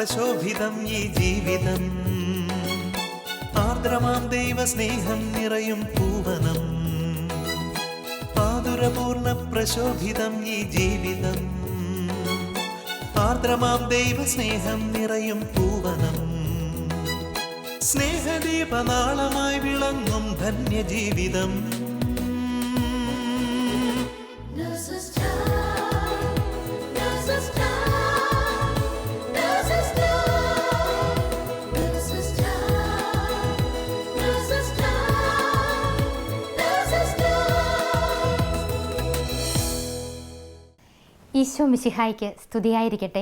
പ്രശോഭിതം ഈ ജീവിതം, ആർദ്രമാം ദൈവസ്നേഹം നിറയും പൂവനം. ആതുരപൂർണ പ്രശോഭിതം ഈ ജീവിതം, ആർദ്രമാം ദൈവസ്നേഹം നിറയും പൂവനം. സ്നേഹദീപനാളമായി വിളങ്ങും ധന്യജീവിതം. ഈശോ മിശിഹായ്ക്ക് സ്തുതിയായിരിക്കട്ടെ.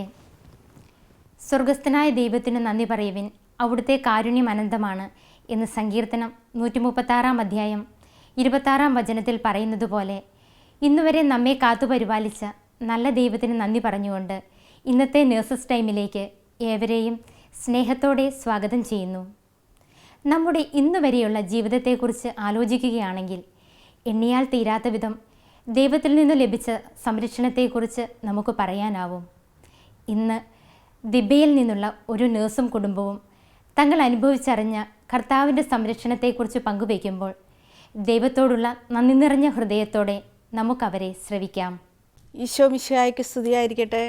സ്വർഗസ്ഥനായ ദൈവത്തിന് നന്ദി പറയുവിൻ, അവിടുത്തെ കാരുണ്യം അനന്തമാണ് എന്ന് സങ്കീർത്തനം 136 അധ്യായം 26 വചനത്തിൽ പറയുന്നത് പോലെ ഇന്നുവരെ നമ്മെ കാത്തുപരിപാലിച്ച നല്ല ദൈവത്തിന് നന്ദി പറഞ്ഞുകൊണ്ട് ഇന്നത്തെ നേഴ്സസ് ടൈമിലേക്ക് ഏവരെയും സ്നേഹത്തോടെ സ്വാഗതം ചെയ്യുന്നു. നമ്മുടെ ഇന്നുവരെയുള്ള ജീവിതത്തെക്കുറിച്ച് ആലോചിക്കുകയാണെങ്കിൽ എണ്ണിയാൽ തീരാത്ത വിധം ദൈവത്തിൽ നിന്ന് ലഭിച്ച സംരക്ഷണത്തെക്കുറിച്ച് നമുക്ക് പറയാനാവും. ഇന്ന് ദിബയിൽ നിന്നുള്ള ഒരു നേഴ്സും കുടുംബവും തങ്ങൾ അനുഭവിച്ചറിഞ്ഞ കർത്താവിൻ്റെ സംരക്ഷണത്തെക്കുറിച്ച് പങ്കുവയ്ക്കുമ്പോൾ ദൈവത്തോടുള്ള നന്ദി നിറഞ്ഞ ഹൃദയത്തോടെ നമുക്കവരെ ശ്രവിക്കാം. ഈശോ മിശിഹായ്ക്ക് സ്തുതിയായിരിക്കട്ടെ.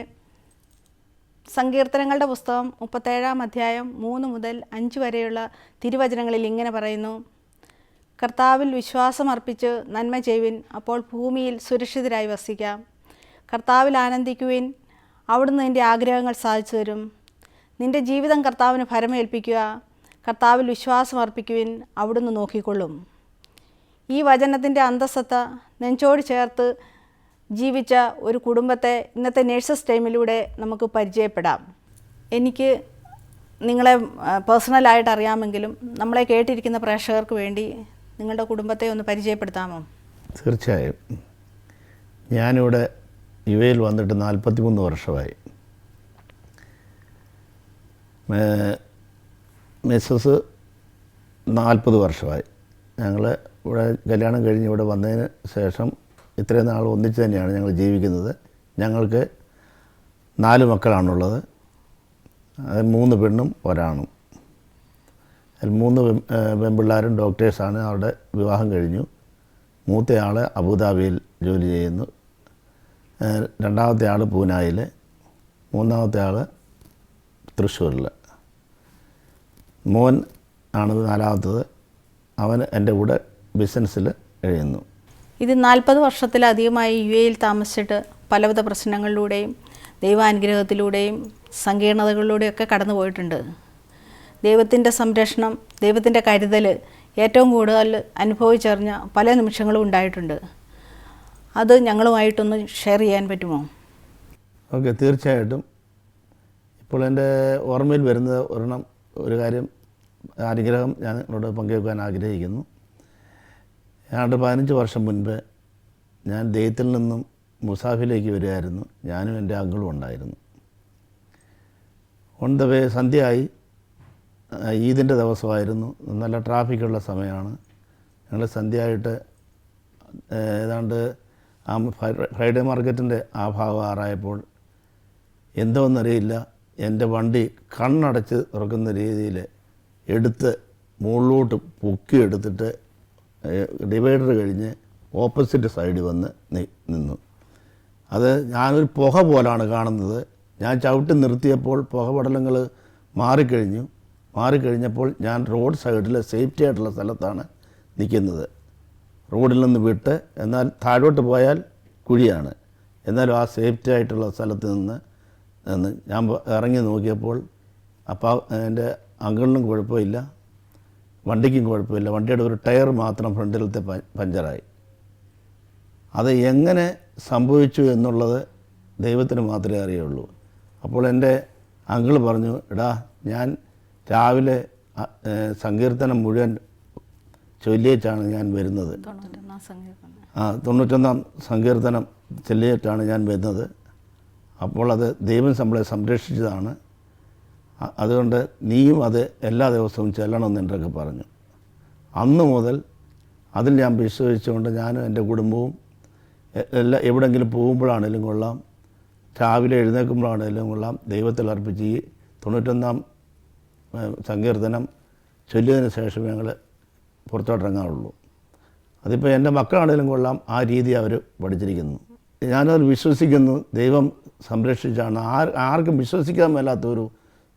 സങ്കീർത്തനങ്ങളുടെ പുസ്തകം 37 അധ്യായം 3 മുതൽ 5 വരെയുള്ള തിരുവചനങ്ങളിൽ ഇങ്ങനെ പറയുന്നു: കർത്താവിൽ വിശ്വാസമർപ്പിച്ച് നന്മ ചെയ്യുവിൻ, അപ്പോൾ ഭൂമിയിൽ സുരക്ഷിതരായി വസിക്കാം. കർത്താവിൽ ആനന്ദിക്കുവിൻ, അവിടുന്ന് നിൻ്റെ ആഗ്രഹങ്ങൾ സാധിച്ചു തരും. നിൻ്റെ ജീവിതം കർത്താവിന് ഫലമേൽപ്പിക്കുക. കർത്താവിൽ വിശ്വാസമർപ്പിക്കുവിൻ, അവിടുന്ന് നോക്കിക്കൊള്ളും. ഈ വചനത്തിൻ്റെ അന്തസത്ത നെഞ്ചോട് ചേർത്ത് ജീവിച്ച ഒരു കുടുംബത്തെ ഇന്നത്തെ നേഴ്സസ് ടൈമിലൂടെ നമുക്ക് പരിചയപ്പെടാം. എനിക്ക് നിങ്ങളെ പേഴ്സണലായിട്ട് അറിയാമെങ്കിലും നമ്മളെ കേട്ടിരിക്കുന്ന പ്രേക്ഷകർക്ക് വേണ്ടി നിങ്ങളുടെ കുടുംബത്തെ ഒന്ന് പരിചയപ്പെടുത്താമോ? തീർച്ചയായും. ഞാനിവിടെ യുഎയിൽ വന്നിട്ട് 43 വർഷമായി. മിസ്സസ് 40 വർഷമായി. ഞങ്ങൾ ഇവിടെ കല്യാണം കഴിഞ്ഞ് ഇവിടെ വന്നതിന് ശേഷം ഇത്രയും നാൾ ഒന്നിച്ച് തന്നെയാണ് ഞങ്ങൾ ജീവിക്കുന്നത്. ഞങ്ങൾക്ക് 4 മക്കളാണുള്ളത്. അത് 3 പെണ്ണും ഒരാണും. അതിൽ 3 പെൺപിള്ളേരും ഡോക്ടേഴ്സാണ്. അവരുടെ വിവാഹം കഴിഞ്ഞു. മൂത്തയാൾ അബുദാബിയിൽ ജോലി ചെയ്യുന്നു. രണ്ടാമത്തെ ആൾ പൂനായിൽ, മൂന്നാമത്തെ ആൾ തൃശ്ശൂരിൽ. മോൻ ആണ് 4ാമത്തത്. അവൻ എൻ്റെ കൂടെ ബിസിനസ്സിൽ കഴിയുന്നു. ഇത് 40 വർഷത്തിലധികമായി യുഎയിൽ താമസിച്ചിട്ട് പലവിധ പ്രശ്നങ്ങളിലൂടെയും ദൈവാനുഗ്രഹത്തിലൂടെയും സങ്കീർണതകളിലൂടെയൊക്കെ കടന്നു പോയിട്ടുണ്ട്. ദൈവത്തിൻ്റെ സംരക്ഷണം, ദൈവത്തിൻ്റെ കരുതൽ ഏറ്റവും കൂടുതൽ അനുഭവിച്ചറിഞ്ഞ പല നിമിഷങ്ങളും ഉണ്ടായിട്ടുണ്ട്. അത് ഞങ്ങളുമായിട്ടൊന്ന് ഷെയർ ചെയ്യാൻ പറ്റുമോ? ഓക്കെ, തീർച്ചയായിട്ടും. ഇപ്പോൾ എൻ്റെ ഓർമ്മയിൽ വരുന്നത് ഒരു കാര്യം, അനുഗ്രഹം ഞാൻ എന്നോട് പങ്കുവെക്കാൻ ആഗ്രഹിക്കുന്നു. ഏതാണ്ട് 15 വർഷം മുൻപ് ഞാൻ ദൈവത്തിൽ നിന്നും മുസാഫിലേക്ക് വരികയായിരുന്നു. ഞാനും എൻ്റെ അങ്കിളും ഉണ്ടായിരുന്നു. ഓൺ ദ വേ സന്ധ്യയായി. ഈദിൻ്റെ ദിവസമായിരുന്നു. നല്ല ട്രാഫിക്കുള്ള സമയമാണ്. ഞങ്ങൾ സന്ധ്യയായിട്ട് ഏതാണ്ട് ആ ഫ്രൈഡേ മാർക്കറ്റിൻ്റെ ആ ഭാഗം ആറായപ്പോൾ എന്തോന്നറിയില്ല, എൻ്റെ വണ്ടി കണ്ണടച്ച് തുറക്കുന്ന രീതിയിൽ എടുത്ത് മുകളിലോട്ട് പൊക്കിയെടുത്തിട്ട് ഡിവൈഡർ കഴിഞ്ഞ് ഓപ്പോസിറ്റ് സൈഡിൽ വന്ന് നിന്നു. അത് ഞാനൊരു പുക പോലാണ് കാണുന്നത്. ഞാൻ ചവിട്ടി നിർത്തിയപ്പോൾ പുകപടലങ്ങൾ മാറിക്കഴിഞ്ഞപ്പോൾ ഞാൻ റോഡ് സൈഡിൽ സേഫ്റ്റി ആയിട്ടുള്ള സ്ഥലത്താണ് നിൽക്കുന്നത്. റോഡിൽ നിന്ന് വിട്ട്, എന്നാൽ താഴോട്ട് പോയാൽ കുഴിയാണ്. എന്നാലും ആ സേഫ്റ്റി ആയിട്ടുള്ള സ്ഥലത്ത് നിന്ന് ഞാൻ ഇറങ്ങി നോക്കിയപ്പോൾ അപ്പോൾ എൻ്റെ അങ്കിളിനും കുഴപ്പമില്ല, വണ്ടിക്കും കുഴപ്പമില്ല. വണ്ടിയുടെ ഒരു ടയർ മാത്രം ഫ്രണ്ടിലത്തെ പഞ്ചറായി. അത് എങ്ങനെ സംഭവിച്ചു എന്നുള്ളത് ദൈവത്തിന് മാത്രമേ അറിയുള്ളൂ. അപ്പോൾ എൻ്റെ അങ്കിൾ പറഞ്ഞു, എടാ, ഞാൻ രാവിലെ സങ്കീർത്തനം മുഴുവൻ ചൊല്ലിയിട്ടാണ് ഞാൻ വരുന്നത്. 91-ാം സങ്കീർത്തനം ചൊല്ലിയിട്ടാണ് ഞാൻ വരുന്നത്. അപ്പോൾ അത് ദൈവം നമ്മളെ സംരക്ഷിച്ചതാണ്. അതുകൊണ്ട് നീയും അത് എല്ലാ ദിവസവും ചെല്ലണമെന്ന് എന്നൊക്കെ പറഞ്ഞു. അന്ന് മുതൽ അതിൽ ഞാൻ വിശ്വസിച്ചുകൊണ്ട് ഞാനും എൻ്റെ കുടുംബവും എവിടെയെങ്കിലും പോകുമ്പോഴാണേലും കൊള്ളാം, രാവിലെ എഴുന്നേൽക്കുമ്പോഴാണേലും കൊള്ളാം, ദൈവത്തിൽ അർപ്പിച്ച് ഈ 91 സങ്കീർത്തനം ചൊല്ലിയതിന് ശേഷം ഞങ്ങൾ പുറത്തോട്ടിറങ്ങാറുള്ളൂ. അതിപ്പോൾ എൻ്റെ മക്കളാണെങ്കിലും കൊള്ളാം, ആ രീതി അവർ പഠിച്ചിരിക്കുന്നു. ഞാനത് വിശ്വസിക്കുന്നു. ദൈവം സംരക്ഷിച്ചാണ്. ആർക്കും വിശ്വസിക്കാൻ മേലാത്തൊരു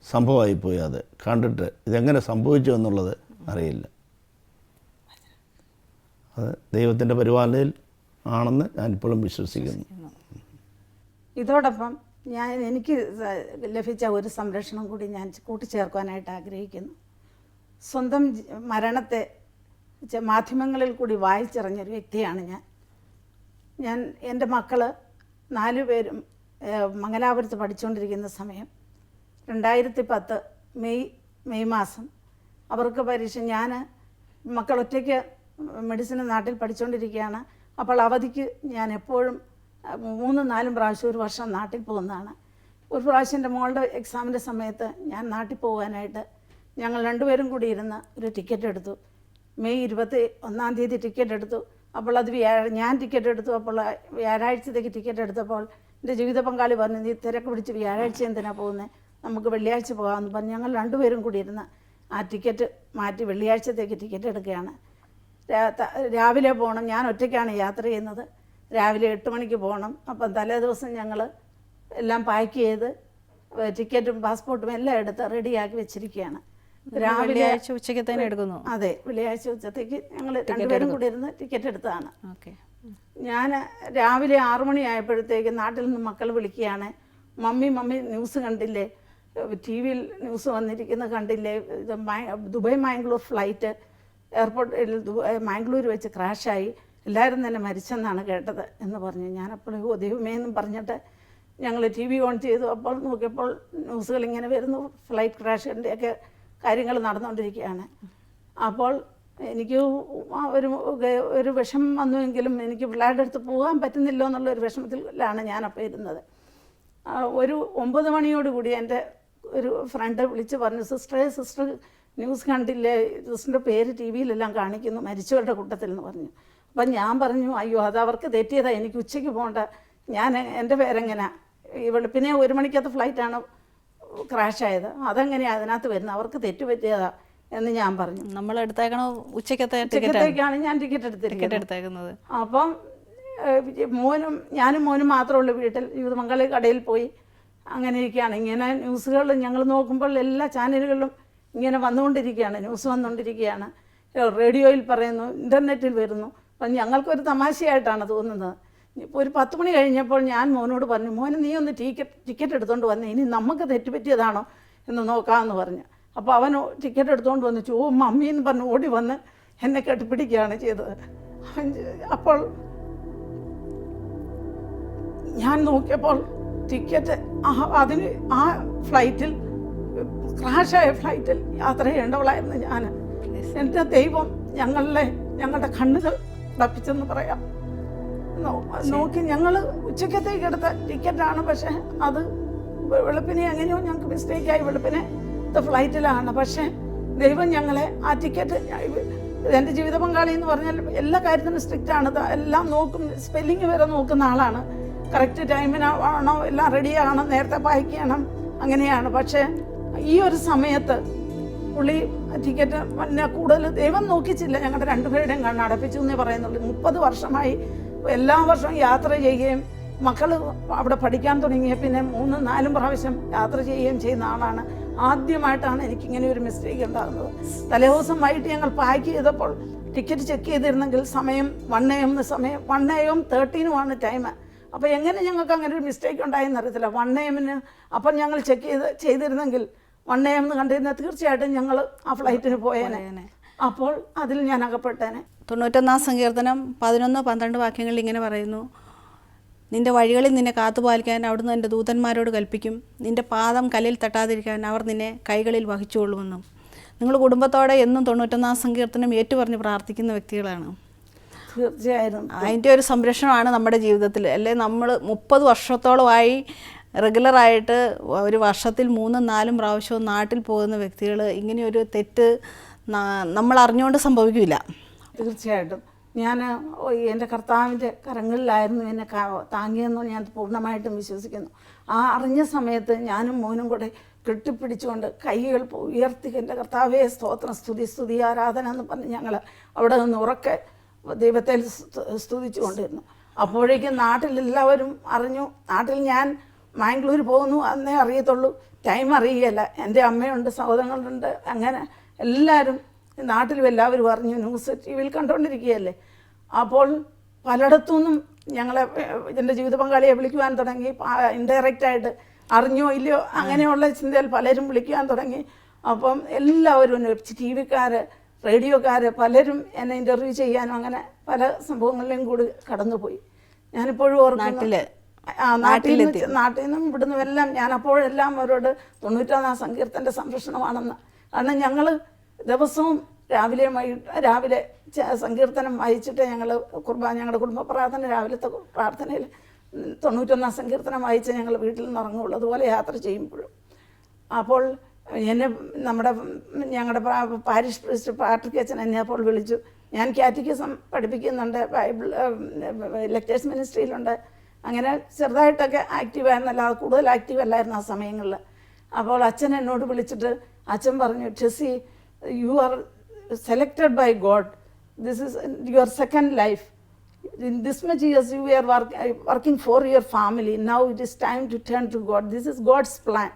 സംഭവമായിപ്പോയി. അത് കണ്ടിട്ട് ഇതെങ്ങനെ സംഭവിച്ചു എന്നുള്ളത് അറിയില്ല. അത് ദൈവത്തിൻ്റെ പരിപാലനയിൽ ആണെന്ന് ഞാനിപ്പോഴും വിശ്വസിക്കുന്നു. ഇതോടൊപ്പം എനിക്ക് ലഭിച്ച ഒരു സംരക്ഷണം കൂടി ഞാൻ കൂട്ടിച്ചേർക്കാനായിട്ട് ആഗ്രഹിക്കുന്നു. സ്വന്തം മരണത്തെ മാധ്യമങ്ങളിൽ കൂടി വായിച്ചിറങ്ങിയൊരു വ്യക്തിയാണ് ഞാൻ. എൻ്റെ മക്കൾ 4 പേരും മംഗലാപുരത്ത് പഠിച്ചുകൊണ്ടിരിക്കുന്ന സമയം 2010 മെയ് മാസം അവർക്ക് പരീക്ഷ. മക്കൾ ഒറ്റയ്ക്ക് മെഡിസിന് നാട്ടിൽ പഠിച്ചുകൊണ്ടിരിക്കുകയാണ്. അപ്പോൾ അവധിക്ക് ഞാൻ എപ്പോഴും 3-4 പ്രാവശ്യം ഒരു വർഷം നാട്ടിൽ പോകുന്നതാണ്. ഒരു പ്രാവശ്യം എൻ്റെ മോളുടെ എക്സാമിൻ്റെ സമയത്ത് ഞാൻ നാട്ടിൽ പോകാനായിട്ട് ഞങ്ങൾ 2 പേരും കൂടി ഇരുന്ന് ഒരു ടിക്കറ്റ് എടുത്തു. മെയ് 21 തീയതി ടിക്കറ്റ് എടുത്തു. അപ്പോൾ അത് ഞാൻ ടിക്കറ്റ് എടുത്തു. അപ്പോൾ വ്യാഴാഴ്ചത്തേക്ക് ടിക്കറ്റ് എടുത്തപ്പോൾ എൻ്റെ ജീവിത പങ്കാളി പറഞ്ഞു, നീ തിരക്ക് പിടിച്ച് വ്യാഴാഴ്ച എന്തിനാണ് പോകുന്നത്, നമുക്ക് വെള്ളിയാഴ്ച പോകാമെന്ന് പറഞ്ഞ് ഞങ്ങൾ 2 പേരും കൂടി ഇരുന്ന് ആ ടിക്കറ്റ് മാറ്റി വെള്ളിയാഴ്ചത്തേക്ക് ടിക്കറ്റ് എടുക്കുകയാണ്. രാവിലെ പോകണം. ഞാൻ ഒറ്റയ്ക്കാണ് യാത്ര ചെയ്യുന്നത്. രാവിലെ 8 മണിക്ക് പോകണം. അപ്പം തലേ ദിവസം ഞങ്ങൾ എല്ലാം പാക്ക് ചെയ്ത് ടിക്കറ്റും പാസ്പോർട്ടും എല്ലാം എടുത്ത് റെഡിയാക്കി വെച്ചിരിക്കുകയാണ്. രാവിലെ ഉച്ചയ്ക്ക് തന്നെ എടുക്കുന്നു. അതെ, വെള്ളിയാഴ്ച ഉച്ചത്തേക്ക് ഞങ്ങൾ 2 പേരും കൂടി ഇരുന്ന് ടിക്കറ്റ് എടുത്തതാണ്. ഞാൻ രാവിലെ 6 മണിയായപ്പോഴത്തേക്ക് നാട്ടിൽ നിന്ന് മക്കൾ വിളിക്കുകയാണ്, മമ്മി ന്യൂസ് കണ്ടില്ലേ, TV-യിൽ ന്യൂസ് വന്നിരിക്കുന്നത് കണ്ടില്ലേ, ഇത് ദുബായ് മാംഗ്ലൂർ ഫ്ലൈറ്റ് എയർപോർട്ടിൽ മാംഗ്ലൂർ വെച്ച് ക്രാഷായി, എല്ലാവരും തന്നെ മരിച്ചെന്നാണ് കേട്ടത് എന്ന് പറഞ്ഞു. ഞാനപ്പോൾ ദൈവമേ എന്നും പറഞ്ഞിട്ട് ഞങ്ങൾ TV ഓൺ ചെയ്തു. അപ്പോൾ നോക്കിയപ്പോൾ ന്യൂസുകൾ ഇങ്ങനെ വരുന്നു, ഫ്ലൈറ്റ് ക്രാഷിൻ്റെയൊക്കെ കാര്യങ്ങൾ നടന്നുകൊണ്ടിരിക്കുകയാണ്. അപ്പോൾ എനിക്ക് ഒരു വിഷമം വന്നുവെങ്കിലും എനിക്ക് പിള്ളേരുടെ അടുത്ത് പോകാൻ പറ്റുന്നില്ലോ എന്നുള്ളൊരു വിഷമത്തിലാണ് ഞാനപ്പോൾ ഇരുന്നത്. ഒരു 9 മണിയോടുകൂടി എൻ്റെ ഒരു ഫ്രണ്ട് വിളിച്ച് പറഞ്ഞു, സിസ്റ്റർ ന്യൂസ് കണ്ടില്ലേ, സിസ്റ്ററിൻ്റെ പേര് TV-യിലെല്ലാം കാണിക്കുന്നു മരിച്ചവരുടെ കൂട്ടത്തിൽ എന്ന് പറഞ്ഞു. അപ്പം ഞാൻ പറഞ്ഞു, അയ്യോ അത് അവർക്ക് തെറ്റിയതാണ്, എനിക്ക് ഉച്ചയ്ക്ക് പോകണ്ട, എൻ്റെ പേരെങ്ങനെയാണ് വെളുപ്പിനെ 1 മണിക്കകത്ത് ഫ്ലൈറ്റാണ് ക്രാഷായത്, അതെങ്ങനെയാണ് അതിനകത്ത് വരുന്നത്, അവർക്ക് തെറ്റുപറ്റിയതാ എന്ന് ഞാൻ പറഞ്ഞു. നമ്മൾ എടുത്തേക്കണോ ഉച്ചക്കത്തേക്കാണ് ഞാൻ ടിക്കറ്റ് എടുത്തേക്കുന്നത്. അപ്പം ഞാനും മോനും മാത്രമേ ഉള്ളൂ വീട്ടിൽ. യൂതമംഗല കടയിൽ പോയി അങ്ങനെ ഇരിക്കുകയാണ്. ഇങ്ങനെ ന്യൂസുകൾ ഞങ്ങൾ നോക്കുമ്പോൾ എല്ലാ ചാനലുകളിലും ഇങ്ങനെ വന്നുകൊണ്ടിരിക്കുകയാണ്, ന്യൂസ് വന്നുകൊണ്ടിരിക്കുകയാണ്. റേഡിയോയിൽ പറയുന്നു, ഇൻ്റർനെറ്റിൽ വരുന്നു. അപ്പം ഞങ്ങൾക്കൊരു തമാശയായിട്ടാണ് തോന്നുന്നത്. ഇപ്പോൾ ഒരു 10 മണി കഴിഞ്ഞപ്പോൾ ഞാൻ മോനോട് പറഞ്ഞു, മോനെ നീ ഒന്ന് ടിക്കറ്റ് എടുത്തുകൊണ്ട് വന്നേ, ഇനി നമുക്ക് തെറ്റുപറ്റിയതാണോ എന്ന് നോക്കാമെന്ന് പറഞ്ഞു. അപ്പോൾ അവൻ ടിക്കറ്റ് എടുത്തുകൊണ്ട് വന്നു, മമ്മി എന്ന് പറഞ്ഞ് ഓടി വന്ന് എന്നെ കെട്ടിപ്പിടിക്കുകയാണ് ചെയ്തത്. അപ്പോൾ ഞാൻ നോക്കിയപ്പോൾ ടിക്കറ്റ് ആ ഫ്ലൈറ്റിൽ ക്രാഷായ ഫ്ലൈറ്റിൽ യാത്ര ചെയ്യേണ്ടവളായിരുന്നു ഞാൻ. എൻ്റെ ദൈവം ഞങ്ങളുടെ കണ്ണുകൾ തപ്പിച്ചെന്ന് പറയാം. നോക്കി ഞങ്ങൾ ഉച്ചക്കത്തേക്ക് എടുത്ത ടിക്കറ്റാണ്, പക്ഷേ അത് വെളുപ്പിനെ എങ്ങനെയോ ഞങ്ങൾക്ക് മിസ്റ്റേക്കായി വെളുപ്പിനെ ഫ്ലൈറ്റിലാണ്. പക്ഷേ ദൈവം ഞങ്ങളെ ആ ടിക്കറ്റ്, എൻ്റെ ജീവിത പങ്കാളി എന്ന് പറഞ്ഞാൽ എല്ലാ കാര്യത്തിനും സ്ട്രിക്റ്റാണ്, എല്ലാം നോക്കും, സ്പെല്ലിങ് വരെ നോക്കുന്ന ആളാണ്. കറക്റ്റ് ടൈമിനാണോ എല്ലാം റെഡിയാകണം, നേരത്തെ പാക്ക് ചെയ്യണം, അങ്ങനെയാണ്. പക്ഷേ ഈ ഒരു സമയത്ത് പുള്ളി ടിക്കറ്റ് പിന്നെ കൂടുതൽ ദൈവം നോക്കിച്ചില്ല, ഞങ്ങളുടെ 2 പേരുടെയും കണ്ണടപ്പിച്ചു എന്നേ പറയുന്നുള്ളൂ. 30 വർഷമായി എല്ലാ വർഷവും യാത്ര ചെയ്യുകയും മക്കൾ അവിടെ പഠിക്കാൻ തുടങ്ങിയ പിന്നെ 3-4 പ്രാവശ്യം യാത്ര ചെയ്യുകയും ചെയ്യുന്ന ആളാണ്. ആദ്യമായിട്ടാണ് എനിക്കിങ്ങനെ ഒരു മിസ്റ്റേക്ക് ഉണ്ടാകുന്നത്. തലേദിവസം വൈകിട്ട് ഞങ്ങൾ പാക്ക് ചെയ്തപ്പോൾ ടിക്കറ്റ് ചെക്ക് ചെയ്തിരുന്നെങ്കിൽ സമയം 1 AM സമയം 1 AM 13 ടൈം. അപ്പോൾ എങ്ങനെ ഞങ്ങൾക്ക് അങ്ങനെ ഒരു മിസ്റ്റേക്ക് ഉണ്ടായെന്ന് അറിയത്തില്ല. 1 AM അപ്പം ഞങ്ങൾ ചെക്ക് ചെയ്തിരുന്നെങ്കിൽ 1 AM കണ്ടിരുന്ന തീർച്ചയായിട്ടും ഞങ്ങൾ ആ ഫ്ലൈറ്റിന് പോയേനെ. അപ്പോൾ അതിൽ ഞാൻ അകപ്പെട്ടേനെ. 91 സങ്കീർത്തനം 11-12 വാക്യങ്ങളിൽ ഇങ്ങനെ പറയുന്നു, നിന്റെ വഴികളിൽ നിന്നെ കാത്തുപാലിക്കാൻ അവിടുന്ന് എൻ്റെ ദൂതന്മാരോട് കൽപ്പിക്കും, നിന്റെ പാദം കല്ലിൽ തട്ടാതിരിക്കാൻ അവർ നിന്നെ കൈകളിൽ വഹിച്ചുകൊള്ളുമെന്നും. നിങ്ങൾ കുടുംബത്തോടെ എന്നും 91 സങ്കീർത്തനം ഏറ്റുപറഞ്ഞ് പ്രാർത്ഥിക്കുന്ന വ്യക്തികളാണ്. തീർച്ചയായും അതിൻ്റെ ഒരു സംരക്ഷണമാണ് നമ്മുടെ ജീവിതത്തിൽ. അല്ലേ, നമ്മൾ 30 വർഷത്തോളമായി റെഗുലറായിട്ട് ഒരു വർഷത്തിൽ 3-4 പ്രാവശ്യവും നാട്ടിൽ പോകുന്ന വ്യക്തികൾ ഇങ്ങനെയൊരു തെറ്റ് നമ്മൾ അറിഞ്ഞുകൊണ്ട് സംഭവിക്കില്ല. തീർച്ചയായിട്ടും ഞാൻ എൻ്റെ കർത്താവിൻ്റെ കരങ്ങളിലായിരുന്നു എന്നെ താങ്ങിയെന്ന് ഞാൻ പൂർണ്ണമായിട്ടും വിശ്വസിക്കുന്നു. ആ അറിഞ്ഞ സമയത്ത് ഞാനും മോനും കൂടെ കെട്ടിപ്പിടിച്ചുകൊണ്ട് കൈകൾ ഉയർത്തി എൻ്റെ കർത്താവേ സ്തോത്രം, സ്തുതി സ്തുതി ആരാധന എന്ന് പറഞ്ഞ് ഞങ്ങൾ അവിടെ നിന്ന് ഉറക്കെ ദൈവത്തെ സ്തുതിച്ചു കൊണ്ടിരുന്നു. അപ്പോഴേക്കും നാട്ടിലെല്ലാവരും അറിഞ്ഞു. നാട്ടിൽ ഞാൻ മാംഗ്ലൂർ പോകുന്നു അന്നേ അറിയത്തുള്ളൂ, ടൈം അറിയുകയല്ല. എൻ്റെ അമ്മയുണ്ട്, സഹോദരങ്ങളുണ്ട്, അങ്ങനെ എല്ലാവരും നാട്ടിലും എല്ലാവരും അറിഞ്ഞു. ന്യൂസ് ടി വിയിൽ കണ്ടുകൊണ്ടിരിക്കുകയല്ലേ. അപ്പോൾ പലയിടത്തുനിന്നും ഞങ്ങളെ എൻ്റെ ജീവിത പങ്കാളിയെ വിളിക്കുവാൻ തുടങ്ങി. ഇൻഡയറക്റ്റായിട്ട് അറിഞ്ഞോ ഇല്ലയോ അങ്ങനെയുള്ള ചിന്തയിൽ പലരും വിളിക്കുവാൻ തുടങ്ങി. അപ്പം എല്ലാവരും ടി വിക്കാർ, റേഡിയോക്കാർ പലരും എന്നെ ഇൻ്റർവ്യൂ ചെയ്യാനും അങ്ങനെ പല സംഭവങ്ങളിലും കൂടി കടന്നുപോയി. ഞാനിപ്പോഴും ഓർക്കുന്നു, നാട്ടിൽ നിന്നും ഇവിടുന്ന് എല്ലാം ഞാൻ അപ്പോഴെല്ലാം അവരോട് 91 സങ്കീർത്തൻ്റെ സംരക്ഷണമാണെന്ന്. കാരണം ഞങ്ങൾ ദിവസവും രാവിലെ സങ്കീർത്തനം വായിച്ചിട്ട് ഞങ്ങളുടെ കുടുംബ പ്രാർത്ഥന, രാവിലത്തെ പ്രാർത്ഥനയിൽ 91 സങ്കീർത്തനം വായിച്ച് ഞങ്ങൾ വീട്ടിൽ നിന്ന് ഇറങ്ങുള്ളൂ, അതുപോലെ യാത്ര ചെയ്യുമ്പോഴും. അപ്പോൾ എന്നെ ഞങ്ങളുടെ പാരിഷ് പ്രീസ്റ്റ് പാട്രിക് അച്ഛൻ എന്നെ അപ്പോൾ വിളിച്ചു. ഞാൻ കാറ്റക്കിസം പഠിപ്പിക്കുന്നുണ്ട്, ബൈബിൾ ലെക്ചേഴ്സ് മിനിസ്ട്രിയിലുണ്ട്. അങ്ങനെ ചെറുതായിട്ടൊക്കെ ആക്റ്റീവായിരുന്നല്ലാതെ കൂടുതൽ ആക്റ്റീവ് അല്ലായിരുന്നു ആ സമയങ്ങളിൽ. അപ്പോൾ അച്ഛൻ എന്നോട് വിളിച്ചിട്ട് അച്ഛൻ പറഞ്ഞു, Tessy, you are selected by God, this is your second life. In this much years you are working for your family, now it is time to turn to God, this is God's plan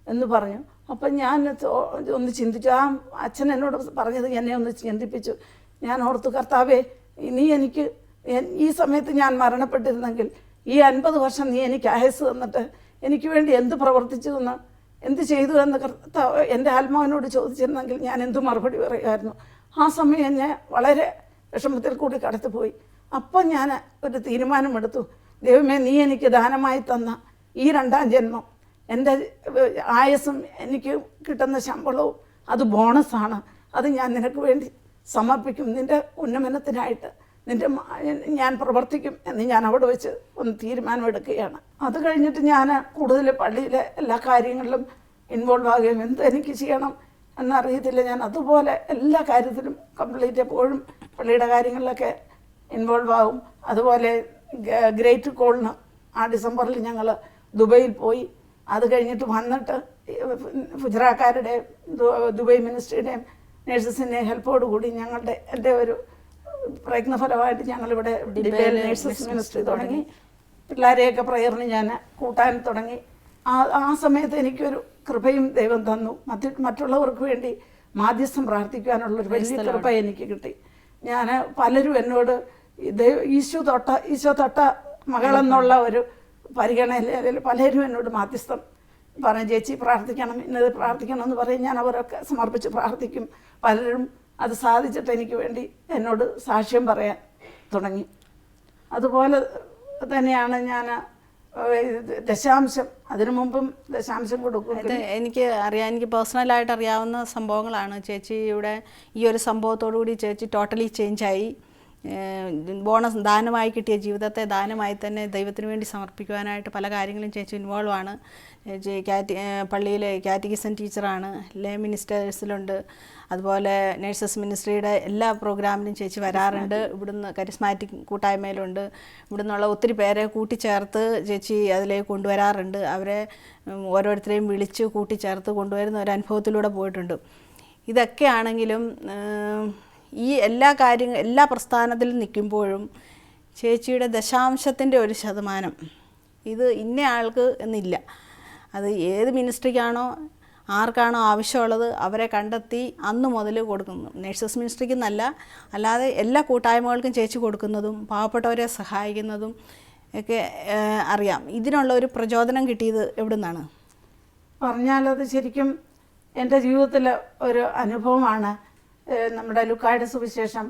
എന്ന് പറഞ്ഞു. അപ്പം ഞാൻ ഒന്ന് ചിന്തിച്ചു. ആ അച്ഛൻ എന്നോട് പറഞ്ഞത് എന്നെ ഒന്ന് ചിന്തിപ്പിച്ചു. ഞാൻ ഓർത്തു, കർത്താവേ, നീ എനിക്ക് ഈ സമയത്ത് ഞാൻ മരണപ്പെട്ടിരുന്നെങ്കിൽ ഈ 50 വർഷം നീ എനിക്ക് ആയുസ് തന്നിട്ട് എനിക്ക് വേണ്ടി എന്ത് പ്രവർത്തിച്ചു എന്ന്, എന്ത് ചെയ്തു എന്ന് കർത്താവ് എൻ്റെ ആത്മാവിനോട് ചോദിച്ചിരുന്നെങ്കിൽ ഞാൻ എന്ത് മറുപടി പറയുമായിരുന്നു. ആ സമയം ഞാൻ വളരെ വിഷമത്തിൽ കൂടി കടത്തിപ്പോയി. അപ്പം ഞാൻ ഒരു തീരുമാനമെടുത്തു, ദൈവമേ, നീ എനിക്ക് ദാനമായി തന്ന ഈ 2ാം ജന്മം, എൻ്റെ ആയുസ്സും എനിക്ക് കിട്ടുന്ന ശമ്പളവും അത് ബോണസാണ്, അത് ഞാൻ നിനക്ക് വേണ്ടി സമർപ്പിക്കും, നിൻ്റെ ഉന്നമനത്തിനായിട്ട് ഞാൻ പ്രവർത്തിക്കും എന്ന് ഞാൻ അവിടെ വെച്ച് ഒന്ന് തീരുമാനമെടുക്കുകയാണ്. അത് കഴിഞ്ഞിട്ട് ഞാൻ കൂടുതൽ പള്ളിയിലെ എല്ലാ കാര്യങ്ങളിലും ഇൻവോൾവ് ആകുകയും എന്ത് എനിക്ക് ചെയ്യണം എന്നറിയത്തില്ല. ഞാൻ അതുപോലെ എല്ലാ കാര്യത്തിലും കംപ്ലീറ്റ് എപ്പോഴും പള്ളിയുടെ കാര്യങ്ങളിലൊക്കെ ഇൻവോൾവ് ആകും. അതുപോലെ ഗ്രേറ്റ് കോളിന് ആ ഡിസംബറിൽ ഞങ്ങൾ ദുബൈയിൽ പോയി. അത് കഴിഞ്ഞിട്ട് വന്നിട്ട് ഫുജറാക്കാരുടെയും ദുബൈ മിനിസ്ട്രിയുടെയും നേഴ്സസിൻ്റെയും ഹെൽപ്പോടുകൂടി എൻ്റെ ഒരു പ്രയത്നഫലമായിട്ട് ഞങ്ങളിവിടെ ഡിബേൽ നേഴ്സസ് മിനിസ്ട്രി തുടങ്ങി. പിള്ളേരെയൊക്കെ പ്രയറിന് ഞാൻ കൂട്ടാൻ തുടങ്ങി. ആ സമയത്ത് എനിക്കൊരു കൃപയും ദൈവം തന്നു. മറ്റുള്ളവർക്ക് വേണ്ടി മാധ്യസ്ഥം പ്രാർത്ഥിക്കാനുള്ളൊരു വലിയ കൃപ എനിക്ക് കിട്ടി. ഞാൻ പലരും എന്നോട് ഈശോ തൊട്ട മകളെന്നുള്ള ഒരു പരിഗണനയിൽ പലരും എന്നോട് മാധ്യസ്ഥം പറഞ്ഞു, ചേച്ചി പ്രാർത്ഥിക്കണം, ഇന്നത് പ്രാർത്ഥിക്കണം എന്ന് പറയും. ഞാൻ അവരൊക്കെ സമർപ്പിച്ച് പ്രാർത്ഥിക്കും. പലരും അത് സാധിച്ചിട്ട് എനിക്ക് വേണ്ടി എന്നോട് സാക്ഷ്യം പറയാൻ തുടങ്ങി. അതുപോലെ തന്നെയാണ് ഞാൻ ദശാംശം, അതിനു മുമ്പും ദശാംശം കൊടുക്കും. എനിക്ക് പേഴ്സണലായിട്ട് അറിയാവുന്ന സംഭവങ്ങളാണ്. ചേച്ചിയുടെ ഈ ഒരു സംഭവത്തോടു കൂടി ചേച്ചി ടോട്ടലി ചേഞ്ചായി. ബോണസ് ദാനമായി കിട്ടിയ ജീവിതത്തെ ദാനമായി തന്നെ ദൈവത്തിന് വേണ്ടി സമർപ്പിക്കുവാനായിട്ട് പല കാര്യങ്ങളും ചേച്ചി ഇൻവോൾവ് ആണ്. ചേച്ചി പള്ളിയിലെ കാറ്റഗിസം ടീച്ചറാണ്, ലേ മിനിസ്റ്റേഴ്സിലുണ്ട്, അതുപോലെ നേഴ്സസ് മിനിസ്ട്രിയുടെ എല്ലാ പ്രോഗ്രാമിലും ചേച്ചി വരാറുണ്ട്. ഇവിടുന്ന് കരിസ്മാറ്റിക് കൂട്ടായ്മയിലുണ്ട്. ഇവിടുന്നുള്ള ഒത്തിരി പേരെ കൂട്ടിച്ചേർത്ത് ചേച്ചി അതിലേക്ക് കൊണ്ടുവരാറുണ്ട്. അവരെ ഓരോരുത്തരെയും വിളിച്ച് കൂട്ടിച്ചേർത്ത് കൊണ്ടുവരുന്ന ഒരു അനുഭവത്തിലൂടെ പോയിട്ടുണ്ട്. ഇതൊക്കെ ആണെങ്കിലും ഈ എല്ലാ പ്രസ്ഥാനത്തിലും നിൽക്കുമ്പോഴും ചേച്ചിയുടെ ദശാംശത്തിൻ്റെ ഒരു ശതമാനം ഇത് ഇന്ന ആൾക്ക് എന്നില്ല. അത് ഏത് മിനിസ്ട്രിക്കാണോ ആർക്കാണോ ആവശ്യമുള്ളത് അവരെ കണ്ടെത്തി അന്ന് മുതൽ കൊടുക്കുന്നു. നേഴ്സസ് മിനിസ്ട്രിക്കെന്നല്ല, അല്ലാതെ എല്ലാ കൂട്ടായ്മകൾക്കും ചേച്ചി കൊടുക്കുന്നതും പാവപ്പെട്ടവരെ സഹായിക്കുന്നതും ഒക്കെ അറിയാം. ഇതിനുള്ള ഒരു പ്രചോദനം കിട്ടിയത് എവിടെ നിന്നാണ്? പറഞ്ഞാലത് ശരിക്കും എൻ്റെ ജീവിതത്തിലെ ഒരു അനുഭവമാണ്. നമ്മുടെ ലൂക്കായുടെ സുവിശേഷം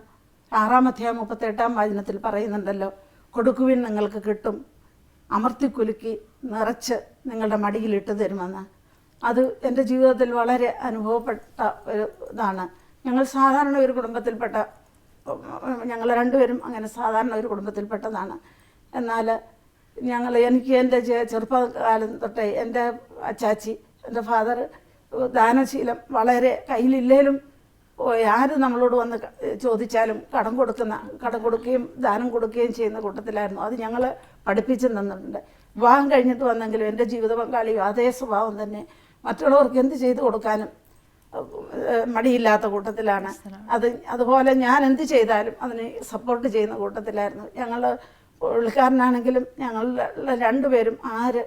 6:38 പറയുന്നുണ്ടല്ലോ, കൊടുക്കുവിൻ നിങ്ങൾക്ക് കിട്ടും, അമർത്തിക്കുലുക്കി നിറച്ച് നിങ്ങളുടെ മടിയിലിട്ട് തരുമെന്ന്. അത് എൻ്റെ ജീവിതത്തിൽ വളരെ അനുഭവപ്പെട്ട ഒരു ഇതാണ്. ഞങ്ങൾ സാധാരണ ഒരു കുടുംബത്തിൽപ്പെട്ട, ഞങ്ങൾ രണ്ടുപേരും അങ്ങനെ സാധാരണ ഒരു കുടുംബത്തിൽപ്പെട്ടതാണ്. എന്നാൽ എനിക്ക് എൻ്റെ ചെറുപ്പകാലം തൊട്ടേ എൻ്റെ അച്ചാച്ചി, എൻ്റെ ഫാദർ ദാനശീലം വളരെ, കയ്യിലില്ലേലും ആര് നമ്മളോട് വന്ന് ചോദിച്ചാലും കടം കൊടുക്കുകയും ദാനം കൊടുക്കുകയും ചെയ്യുന്ന കൂട്ടത്തിലായിരുന്നു. അത് ഞങ്ങൾ പഠിപ്പിച്ചു തന്നിട്ടുണ്ട്. വിവാഹം കഴിഞ്ഞിട്ട് വന്നെങ്കിലും എൻ്റെ ജീവിത പങ്കാളിയും അതേ സ്വഭാവം തന്നെ, മറ്റുള്ളവർക്ക് എന്ത് ചെയ്തു കൊടുക്കാനും മടിയില്ലാത്ത കൂട്ടത്തിലാണ്. അതുപോലെ ഞാൻ എന്ത് ചെയ്താലും അതിന് സപ്പോർട്ട് ചെയ്യുന്ന കൂട്ടത്തിലായിരുന്നു. ഞങ്ങൾ പുള്ളിക്കാരനാണെങ്കിലും ഞങ്ങൾ രണ്ടുപേരും ആര്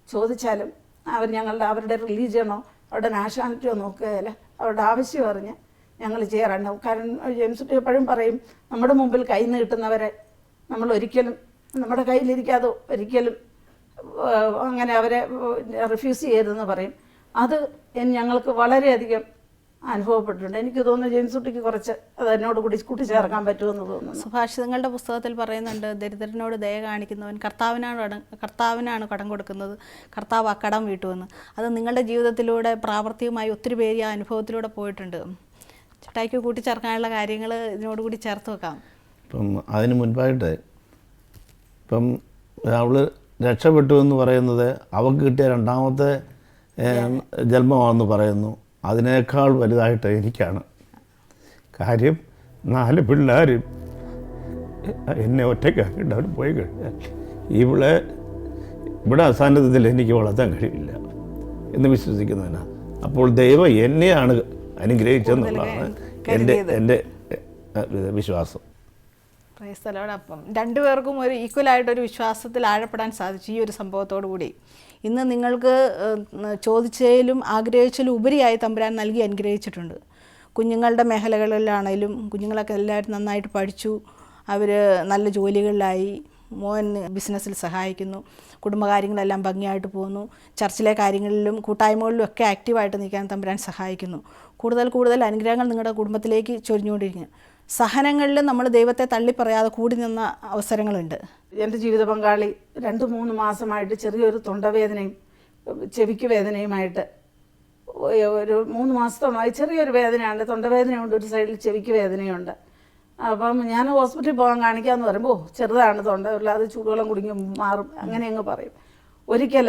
ചോദിച്ചാലും അവരുടെ റിലീജിയനോ അവരുടെ നാഷണാലിറ്റിയോ നോക്കുകയില്ല, അവരുടെ ആവശ്യം അറിഞ്ഞ് ഞങ്ങൾ ചെയ്യാറുണ്ട്. കാരണം ജെയിംസ് കുട്ടി എപ്പോഴും പറയും, നമ്മുടെ മുമ്പിൽ കൈ നീട്ടുന്നവരെ നമ്മൾ ഒരിക്കലും നമ്മുടെ കയ്യിലിരിക്കാതെ ഒരിക്കലും അങ്ങനെ അവരെ റിഫ്യൂസ് ചെയ്യരുതെന്ന് പറയും. അത് ഞങ്ങൾക്ക് വളരെയധികം അനുഭവപ്പെട്ടിട്ടുണ്ട്. എനിക്ക് തോന്നുന്നു ജെയിംസ് കുട്ടിക്ക് കുറച്ച് അത് എന്നോട് കൂടി കൂട്ടിച്ചേർക്കാൻ പറ്റുമെന്ന് തോന്നുന്നു. സുഭാഷിതങ്ങളുടെ പുസ്തകത്തിൽ പറയുന്നുണ്ട്, ദരിദ്രനോട് ദയ കാണിക്കുന്നവൻ കർത്താവിനാണ് കടം കൊടുക്കുന്നത്, കർത്താവ് ആ കടം വീട്ടുമെന്ന്. അത് നിങ്ങളുടെ ജീവിതത്തിലൂടെ പ്രാവർത്തികമായി ഒത്തിരി പേര് ആ അനുഭവത്തിലൂടെ പോയിട്ടുണ്ട്. ചേട്ടായിക്ക് കൂട്ടിച്ചേർക്കാനുള്ള കാര്യങ്ങൾ ഇതിനോട് കൂടി ചേർത്ത് വെക്കാം. ഇപ്പം അതിന് മുൻപായിട്ട് ഇപ്പം അവൾ രക്ഷപ്പെട്ടു എന്ന് പറയുന്നത് അവൾക്ക് കിട്ടിയ രണ്ടാമത്തെ ജന്മമാണെന്ന് പറയുന്നു. അതിനേക്കാൾ വലുതായിട്ട് എനിക്കാണ്. കാര്യം 4 പിള്ളേരും എന്നെ ഒറ്റയ്ക്കാക്കിയിട്ട് അവർ പോയി കഴിഞ്ഞാൽ ഇവിടെ അസാന്നിധ്യത്തിൽ എനിക്ക് വളർത്താൻ കഴിയില്ല എന്ന് വിശ്വസിക്കുന്നതിനാണ്. അപ്പോൾ ദൈവം എന്നെയാണ് അനുഗ്രഹിച്ചെന്നുള്ളതാണ് എൻ്റെ വിശ്വാസം. അപ്പം രണ്ടുപേർക്കും ഒരു ഈക്വലായിട്ടൊരു വിശ്വാസത്തിൽ ആഴപ്പെടാൻ സാധിച്ചു ഈ ഒരു സംഭവത്തോടു കൂടി. ഇന്ന് നിങ്ങൾക്ക് ചോദിച്ചതിലും ആഗ്രഹിച്ചതിലും ഉപരിയായി തമ്പുരാൻ നൽകി അനുഗ്രഹിച്ചിട്ടുണ്ട്. കുഞ്ഞുങ്ങളുടെ മേഖലകളിലാണെങ്കിലും കുഞ്ഞുങ്ങളൊക്കെ എല്ലാവരും നന്നായിട്ട് പഠിച്ചു, അവർ നല്ല ജോലികളിലായി, മോൻ ബിസിനസ്സിൽ സഹായിക്കുന്നു, കുടുംബകാര്യങ്ങളെല്ലാം ഭംഗിയായിട്ട് പോകുന്നു, ചർച്ചിലെ കാര്യങ്ങളിലും കൂട്ടായ്മകളിലും ഒക്കെ ആക്റ്റീവായിട്ട് നിൽക്കാൻ തമ്പുരാൻ സഹായിക്കുന്നു. കൂടുതൽ അനുഗ്രഹങ്ങൾ നിങ്ങളുടെ കുടുംബത്തിലേക്ക് ചൊരിഞ്ഞുകൊണ്ടിരിക്കുന്നു. സഹനങ്ങളിലും നമ്മൾ ദൈവത്തെ തള്ളിപ്പറയാതെ കൂടി നിന്ന അവസരങ്ങളുണ്ട്. എൻ്റെ ജീവിത പങ്കാളി 2-3 മാസമായിട്ട് ചെറിയൊരു തൊണ്ടവേദനയും ചെവിക്ക് വേദനയുമായിട്ട് ഒരു 3 മാസത്തോളമായി ചെറിയൊരു വേദനയുണ്ട്, തൊണ്ടവേദനയുണ്ട്, ഒരു സൈഡിൽ ചെവിക്ക് വേദനയുണ്ട്. അപ്പം ഞാൻ ഹോസ്പിറ്റലിൽ പോകാൻ കാണിക്കാമെന്ന് പറയുമ്പോൾ ചെറുതാണ് തൊണ്ട, അത് ചൂടുവെള്ളം കുടിക്കും മാറും അങ്ങനെ അങ്ങ് പറയും. ഒരിക്കൽ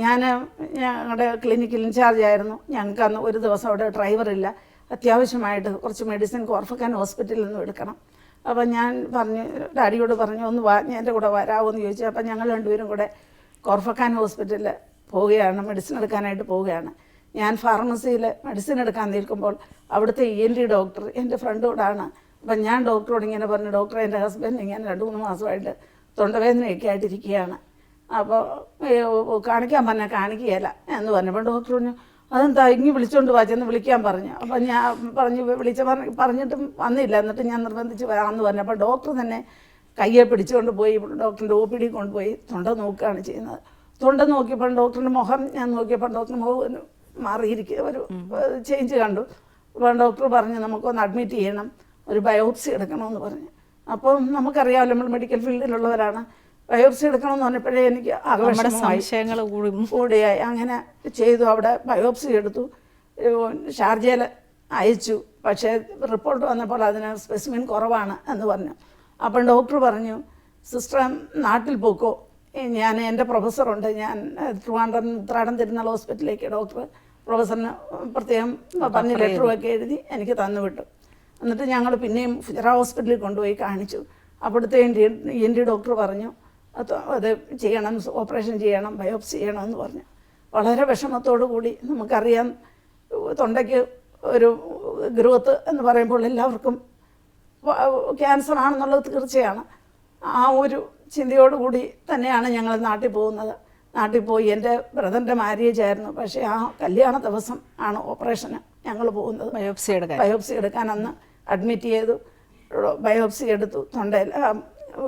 ഞങ്ങളുടെ ക്ലിനിക്കിൽ ഇൻചാർജ് ആയിരുന്നു. ഞങ്ങൾക്ക് അന്ന് ഒരു ദിവസം അവിടെ ഡ്രൈവറില്ല, അത്യാവശ്യമായിട്ട് കുറച്ച് മെഡിസിൻ കോർഫക്കാൻ ഹോസ്പിറ്റലിൽ നിന്നും എടുക്കണം. അപ്പം ഞാൻ പറഞ്ഞു, ഡാഡിയോട് പറഞ്ഞു, ഒന്ന് എൻ്റെ കൂടെ വരാമോ എന്ന് ചോദിച്ചു. അപ്പം ഞങ്ങൾ രണ്ടുപേരും കൂടെ കോർഫക്കാൻ ഹോസ്പിറ്റലിൽ പോവുകയാണ്, മെഡിസിൻ എടുക്കാനായിട്ട് പോവുകയാണ്. ഞാൻ ഫാർമസിയിൽ മെഡിസിൻ എടുക്കാൻ നിൽക്കുമ്പോൾ അവിടുത്തെ ENT ഡോക്ടർ എൻ്റെ ഫ്രണ്ടോടാണ്. അപ്പം ഞാൻ ഡോക്ടറോട് ഇങ്ങനെ പറഞ്ഞു, ഡോക്ടറെ എൻ്റെ ഹസ്ബൻഡ് ഇങ്ങനെ 2-3 മാസമായിട്ട് തൊണ്ടവേദനയൊക്കെ ആയിട്ടിരിക്കുകയാണ്, അപ്പോൾ കാണിക്കാൻ പറഞ്ഞാൽ കാണിക്കുകയില്ല എന്ന് പറഞ്ഞപ്പോൾ ഡോക്ടർ പറഞ്ഞു, അതെന്താ ഇങ്ങ് വിളിച്ചുകൊണ്ട് വാച്ചെന്ന് വിളിക്കാൻ പറഞ്ഞു. അപ്പം ഞാൻ പറഞ്ഞിട്ടും വന്നില്ല. എന്നിട്ട് ഞാൻ നിർബന്ധിച്ച് വരാമെന്ന് പറഞ്ഞു. അപ്പോൾ ഡോക്ടർ തന്നെ കയ്യെ പിടിച്ചുകൊണ്ട് പോയി ഡോക്ടറിൻ്റെ OPD കൊണ്ടുപോയി തൊണ്ട നോക്കുകയാണ് ചെയ്യുന്നത്. തൊണ്ട നോക്കിയപ്പോൾ ഡോക്ടറിൻ്റെ മുഖം ഞാൻ നോക്കിയപ്പോൾ ഡോക്ടറിൻ്റെ മുഖം മാറിയിരിക്കുക, ഒരു ചേഞ്ച് കണ്ടു. അപ്പോൾ ഡോക്ടർ പറഞ്ഞു, നമുക്കൊന്ന് അഡ്മിറ്റ് ചെയ്യണം, ഒരു ബയോപ്സി എടുക്കണമെന്ന് പറഞ്ഞു. അപ്പോൾ നമുക്കറിയാമല്ലോ, നമ്മൾ മെഡിക്കൽ ഫീൽഡിലുള്ളവരാണ്. ബയോപ്സി എടുക്കണമെന്ന് പറഞ്ഞപ്പോഴേ എനിക്ക് സംശയങ്ങൾ കൂടിയായി. അങ്ങനെ ചെയ്തു. അവിടെ ബയോപ്സി എടുത്തു, ഷാർജയിൽ അയച്ചു. പക്ഷേ റിപ്പോർട്ട് വന്നപ്പോൾ അതിന് സ്പെസിമെൻ കുറവാണ് എന്ന് പറഞ്ഞു. അപ്പം ഡോക്ടർ പറഞ്ഞു, സിസ്റ്റർ നാട്ടിൽ പോക്കോ, ഞാൻ എൻ്റെ പ്രൊഫസറുണ്ട്, ഞാൻ ട്രിവാൻഡ്രം ഉത്രാടം തിരുനാൾ ഹോസ്പിറ്റലിലേക്ക് പ്രൊഫസറിന് പ്രത്യേകം പറഞ്ഞ് ലെറ്ററുമൊക്കെ എഴുതി എനിക്ക് തന്നു വിട്ടു. എന്നിട്ട് ഞങ്ങൾ പിന്നെയും ഫുജറ ഹോസ്പിറ്റലിൽ കൊണ്ടുപോയി കാണിച്ചു. അവിടുത്തെ ENT ഡോക്ടർ പറഞ്ഞു, അത് ചെയ്യണം, ഓപ്പറേഷൻ ചെയ്യണം, ബയോപ്സി ചെയ്യണമെന്ന് പറഞ്ഞു. വളരെ വിഷമത്തോടു കൂടി, നമുക്കറിയാം തൊണ്ടയ്ക്ക് ഒരു ഗ്രോത്ത് എന്ന് പറയുമ്പോൾ എല്ലാവർക്കും ക്യാൻസർ ആണെന്നുള്ളത് തീർച്ചയാണ്. ആ ഒരു ചിന്തയോടുകൂടി തന്നെയാണ് ഞങ്ങൾ നാട്ടിൽ പോകുന്നത്. നാട്ടിൽ പോയി എൻ്റെ ബ്രദറിൻ്റെ മാര്യേജ് ആയിരുന്നു. പക്ഷേ ആ കല്യാണ ദിവസം ആണ് ഓപ്പറേഷന് ഞങ്ങൾ പോകുന്നത്. ബയോപ്സി എടുക്കാൻ അന്ന് അഡ്മിറ്റ് ചെയ്തു. ബയോപ്സി എടുത്തു. തൊണ്ടയിൽ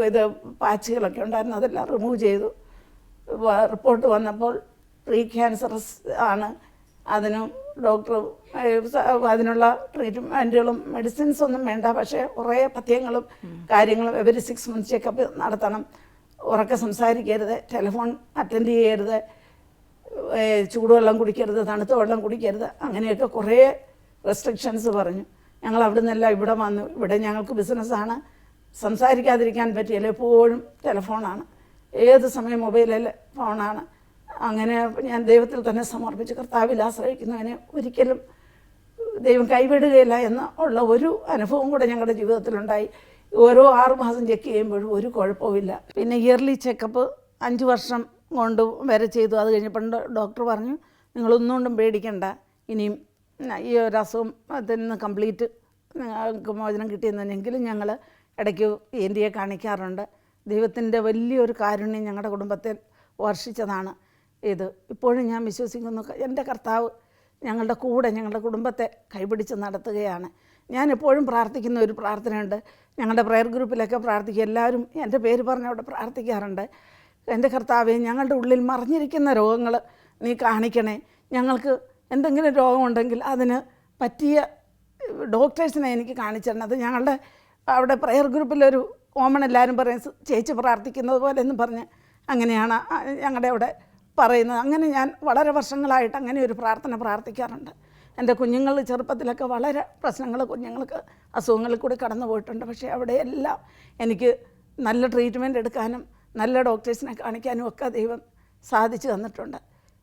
ഇത് പാച്ചുകളൊക്കെ ഉണ്ടായിരുന്നു, അതെല്ലാം റിമൂവ് ചെയ്തു. റിപ്പോർട്ട് വന്നപ്പോൾ പ്രീ ക്യാൻസറസ് ആണ്. അതിന് ഡോക്ടർ അതിനുള്ള ട്രീറ്റ്മെൻറ്റുകളും മെഡിസിൻസ് ഒന്നും വേണ്ട, പക്ഷേ കുറേ പഥ്യങ്ങളും കാര്യങ്ങളും എവരി 6 months ചെക്കപ്പ് നടത്തണം, ഉറക്കെ സംസാരിക്കരുത്, ടെലിഫോൺ അറ്റൻഡ് ചെയ്യരുത്, ചൂടുവെള്ളം കുടിക്കരുത്, തണുത്ത വെള്ളം കുടിക്കരുത്, അങ്ങനെയൊക്കെ കുറേ റെസ്ട്രിക്ഷൻസ് പറഞ്ഞു. ഞങ്ങൾ അവിടെ നിന്നെല്ലാം ഇവിടെ വന്നു. ഇവിടെ ഞങ്ങൾക്ക് ബിസിനസ്സാണ്, സംസാരിക്കാതിരിക്കാൻ പറ്റിയല്ല, എപ്പോഴും ടെലിഫോണാണ്, ഏത് സമയം മൊബൈലിൽ ഫോണാണ്. അങ്ങനെ ഞാൻ ദൈവത്തിൽ തന്നെ സമർപ്പിച്ച് കർത്താവിൽ ആശ്രയിക്കുന്നതിനെ ഒരിക്കലും ദൈവം കൈവിടുകയില്ല എന്നുള്ള ഒരു അനുഭവം കൂടെ ഞങ്ങളുടെ ജീവിതത്തിലുണ്ടായി. ഓരോ 6 മാസം ചെക്ക് ചെയ്യുമ്പോഴും ഒരു കുഴപ്പമില്ല. പിന്നെ ഇയർലി ചെക്കപ്പ് 5 വർഷം കൊണ്ട് വരെ ചെയ്തു. അത് കഴിഞ്ഞപ്പോൾ ഡോക്ടർ പറഞ്ഞു, നിങ്ങളൊന്നുകൊണ്ടും പേടിക്കണ്ട, ഇനിയും ഈ ഒരു അസുഖം അതിൽ നിന്ന് കംപ്ലീറ്റ് നിങ്ങൾക്ക് മോചനം കിട്ടിയെന്നെങ്കിലും ഞങ്ങൾ ഇടയ്ക്ക് ENTയെ കാണിക്കാറുണ്ട്. ദൈവത്തിൻ്റെ വലിയൊരു കാരുണ്യം ഞങ്ങളുടെ കുടുംബത്തിൽ വർഷിച്ചതാണ് ഇത്. ഇപ്പോഴും ഞാൻ വിശ്വസിക്കുന്നു, എൻ്റെ കർത്താവ് ഞങ്ങളുടെ കൂടെ ഞങ്ങളുടെ കുടുംബത്തെ കൈപിടിച്ച് നടത്തുകയാണ്. ഞാൻ എപ്പോഴും പ്രാർത്ഥിക്കുന്ന ഒരു പ്രാർത്ഥനയുണ്ട്. ഞങ്ങളുടെ പ്രയർ ഗ്രൂപ്പിലൊക്കെ പ്രാർത്ഥിക്കുക, എല്ലാവരും എൻ്റെ പേര് പറഞ്ഞ് അവിടെ പ്രാർത്ഥിക്കാറുണ്ട്. എൻ്റെ കർത്താവെ, ഞങ്ങളുടെ ഉള്ളിൽ മറിഞ്ഞിരിക്കുന്ന രോഗങ്ങൾ നീ കാണിക്കണേ. ഞങ്ങൾക്ക് എന്തെങ്കിലും രോഗമുണ്ടെങ്കിൽ അതിന് പറ്റിയ ഡോക്ടേഴ്സിനെ എനിക്ക് കാണിച്ചു തരണം. അത് ഞങ്ങളുടെ അവിടെ പ്രയർ ഗ്രൂപ്പിലൊരു ഓമൺ എല്ലാവരും പറയും, ചേച്ചി പ്രാർത്ഥിക്കുന്നത് പോലെ എന്ന് പറഞ്ഞ് അങ്ങനെയാണ് ഞങ്ങളുടെ അവിടെ പറയുന്നത്. അങ്ങനെ ഞാൻ വളരെ വർഷങ്ങളായിട്ട് അങ്ങനെ ഒരു പ്രാർത്ഥന പ്രാർത്ഥിക്കാറുണ്ട്. എൻ്റെ കുഞ്ഞുങ്ങൾ ചെറുപ്പത്തിലൊക്കെ വളരെ പ്രശ്നങ്ങൾ, കുഞ്ഞുങ്ങൾക്ക് അസുഖങ്ങളിൽ കൂടി കടന്നു പോയിട്ടുണ്ട്. പക്ഷേ അവിടെയെല്ലാം എനിക്ക് നല്ല ട്രീറ്റ്മെൻറ്റ് എടുക്കാനും നല്ല ഡോക്ടേഴ്സിനെ കാണിക്കാനും ഒക്കെ ദൈവം സാധിച്ചു തന്നിട്ടുണ്ട്.